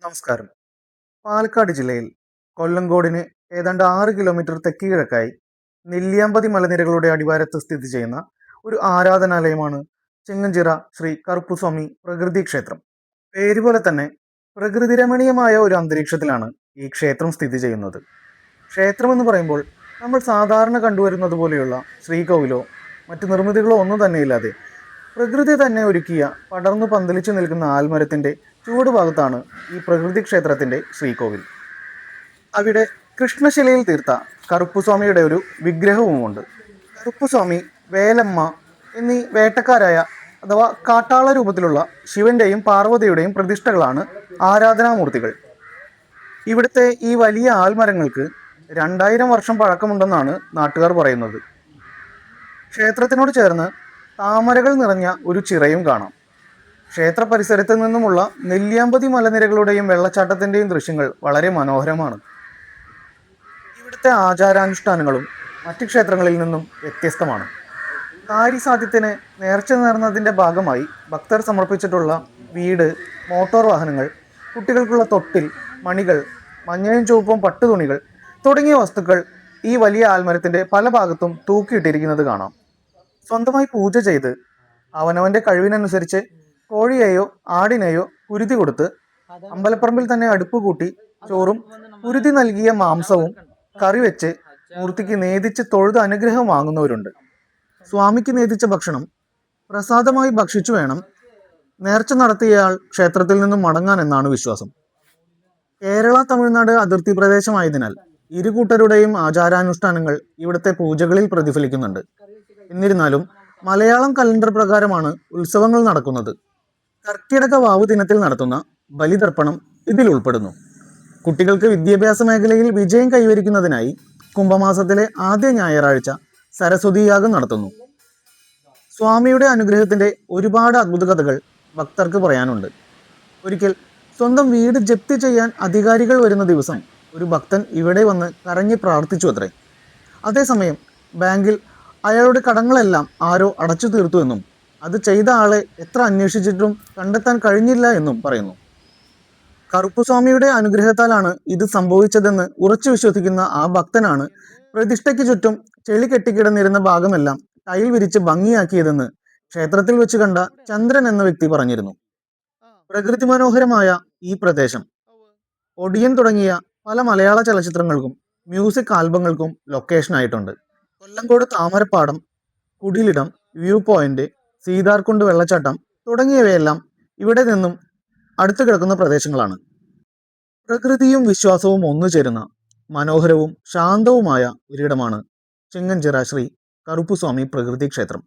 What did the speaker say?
നമസ്കാരം. പാലക്കാട് ജില്ലയിൽ കൊല്ലങ്കോടിന് ഏതാണ്ട് 6 കിലോമീറ്റർ തെക്ക് കിഴക്കായി നെല്ലിയാമ്പതി മലനിരകളുടെ അടിവാരത്ത് സ്ഥിതി ചെയ്യുന്ന ഒരു ആരാധനാലയമാണ് ചിങ്ങഞ്ചിറ ശ്രീ കറുപ്പുസ്വാമി പ്രകൃതി ക്ഷേത്രം. പേരുപോലെ തന്നെ പ്രകൃതി രമണീയമായ ഒരു അന്തരീക്ഷത്തിലാണ് ഈ ക്ഷേത്രം സ്ഥിതി ചെയ്യുന്നത്. ക്ഷേത്രം എന്ന് പറയുമ്പോൾ നമ്മൾ സാധാരണ കണ്ടുവരുന്നത് പോലെയുള്ള ശ്രീകോവിലോ മറ്റു നിർമ്മിതികളോ ഒന്നും തന്നെയില്ലാതെ പ്രകൃതി തന്നെ ഒരുക്കിയ പടർന്നു പന്തലിച്ചു നിൽക്കുന്ന ആൽമരത്തിന്റെ ചൂട് ഭാഗത്താണ് ഈ പ്രകൃതി ക്ഷേത്രത്തിന്റെ ശ്രീകോവിൽ. അവിടെ കൃഷ്ണശിലയിൽ തീർത്ത കറുപ്പുസ്വാമിയുടെ ഒരു വിഗ്രഹവുമുണ്ട്. കറുപ്പുസ്വാമി, വേലമ്മ എന്നീ വേട്ടക്കാരായ അഥവാ കാട്ടാള രൂപത്തിലുള്ള ശിവന്റെയും പാർവതിയുടെയും പ്രതിഷ്ഠകളാണ് ആരാധനാമൂർത്തികൾ. ഇവിടുത്തെ ഈ വലിയ ആൽമരങ്ങൾക്ക് 2000 വർഷം പഴക്കമുണ്ടെന്നാണ് നാട്ടുകാർ പറയുന്നത്. ക്ഷേത്രത്തിനോട് ചേർന്ന് താമരകൾ നിറഞ്ഞ ഒരു ചിറയും കാണാം. ക്ഷേത്ര പരിസരത്ത് നിന്നുമുള്ള നെല്ലിയാമ്പതി മലനിരകളുടെയും വെള്ളച്ചാട്ടത്തിന്റെയും ദൃശ്യങ്ങൾ വളരെ മനോഹരമാണ്. ഇവിടുത്തെ ആചാരാനുഷ്ഠാനങ്ങളും മറ്റ് ക്ഷേത്രങ്ങളിൽ നിന്നും വ്യത്യസ്തമാണ്. കാര്യസാധ്യത്തിന് നേർച്ച നേർന്നതിന്റെ ഭാഗമായി ഭക്തർ സമർപ്പിച്ചിട്ടുള്ള വീട്, മോട്ടോർ വാഹനങ്ങൾ, കുട്ടികൾക്കുള്ള തൊട്ടിൽ, മണികൾ, മഞ്ഞയും ചുവപ്പും പട്ടുതുണികൾ തുടങ്ങിയ വസ്തുക്കൾ ഈ വലിയ ആൽമരത്തിന്റെ പല ഭാഗത്തും തൂക്കിയിട്ടിരിക്കുന്നത് കാണാം. സ്വന്തമായി പൂജ ചെയ്ത് അവനവന്റെ കഴിവിനനുസരിച്ച് കോഴിയെയോ ആടിനെയോ കുരുതി കൊടുത്ത് അമ്പലപ്പറമ്പിൽ തന്നെ അടുപ്പ് കൂട്ടി ചോറും കുരുതി നൽകിയ മാംസവും കറി വെച്ച് മൂർത്തിക്ക് നേദിച്ച് തൊഴുത് അനുഗ്രഹം വാങ്ങുന്നവരുണ്ട്. സ്വാമിക്ക് നേദിച്ച ഭക്ഷണം പ്രസാദമായി ഭക്ഷിച്ചു വേണം നേർച്ച നടത്തിയയാൾ ക്ഷേത്രത്തിൽ നിന്നും മടങ്ങാൻ എന്നാണ് വിശ്വാസം. കേരള തമിഴ്നാട് അതിർത്തി പ്രദേശമായതിനാൽ ഇരു കൂട്ടരുടെയും ആചാരാനുഷ്ഠാനങ്ങൾ ഇവിടുത്തെ പൂജകളിൽ പ്രതിഫലിക്കുന്നുണ്ട്. എന്നിരുന്നാലും മലയാളം കലണ്ടർ പ്രകാരമാണ് ഉത്സവങ്ങൾ നടക്കുന്നത്. കർക്കിടക വാവു ദിനത്തിൽ നടത്തുന്ന ബലിതർപ്പണം ഇതിൽ ഉൾപ്പെടുന്നു. കുട്ടികൾക്ക് വിദ്യാഭ്യാസ മേഖലയിൽ വിജയം കൈവരിക്കുന്നതിനായി കുംഭമാസത്തിലെ ആദ്യ ഞായറാഴ്ച സരസ്വതി യാഗം നടത്തുന്നു. സ്വാമിയുടെ അനുഗ്രഹത്തിന്റെ ഒരുപാട് അത്ഭുത കഥകൾ ഭക്തർക്ക് പറയാനുണ്ട്. ഒരിക്കൽ സ്വന്തം വീട് ജപ്തി ചെയ്യാൻ അധികാരികൾ വരുന്ന ദിവസം ഒരു ഭക്തൻ ഇവിടെ വന്ന് കരഞ്ഞ് പ്രാർത്ഥിച്ചു അത്രേ. അതേസമയം ബാങ്കിൽ അയാളുടെ കടങ്ങളെല്ലാം ആരോ അടച്ചു തീർത്തു എന്നും അത് ചെയ്ത ആളെ എത്ര അന്വേഷിച്ചിട്ടും കണ്ടെത്താൻ കഴിഞ്ഞില്ല എന്നും പറയുന്നു. കറുപ്പുസ്വാമിയുടെ അനുഗ്രഹത്താലാണ് ഇത് സംഭവിച്ചതെന്ന് ഉറച്ചു വിശ്വസിക്കുന്ന ആ ഭക്തനാണ് പ്രതിഷ്ഠയ്ക്ക് ചുറ്റും ചെളി കെട്ടിക്കിടന്നിരുന്ന ഭാഗമെല്ലാം ടൈൽ വിരിച്ച് ഭംഗിയാക്കിയതെന്ന് ക്ഷേത്രത്തിൽ വെച്ച് കണ്ട ചന്ദ്രൻ എന്ന വ്യക്തി പറഞ്ഞിരുന്നു. പ്രകൃതി മനോഹരമായ ഈ പ്രദേശം ഒടിയൻ തുടങ്ങിയ പല മലയാള ചലച്ചിത്രങ്ങൾക്കും മ്യൂസിക് ആൽബങ്ങൾക്കും ലൊക്കേഷനായിട്ടുണ്ട്. കൊല്ലങ്കോട് താമരപ്പാടം, കുടിലിടം, വ്യൂ പോയിന്റ്, സീതാർകുണ്ട് വെള്ളച്ചാട്ടം തുടങ്ങിയവയെല്ലാം ഇവിടെ നിന്നും അടുത്തു കിടക്കുന്ന പ്രദേശങ്ങളാണ്. പ്രകൃതിയും വിശ്വാസവും ഒന്നുചേരുന്ന മനോഹരവും ശാന്തവുമായ ഒരിടമാണ് ചിങ്ങഞ്ചിറ ശ്രീ കറുപ്പുസ്വാമി പ്രകൃതി ക്ഷേത്രം.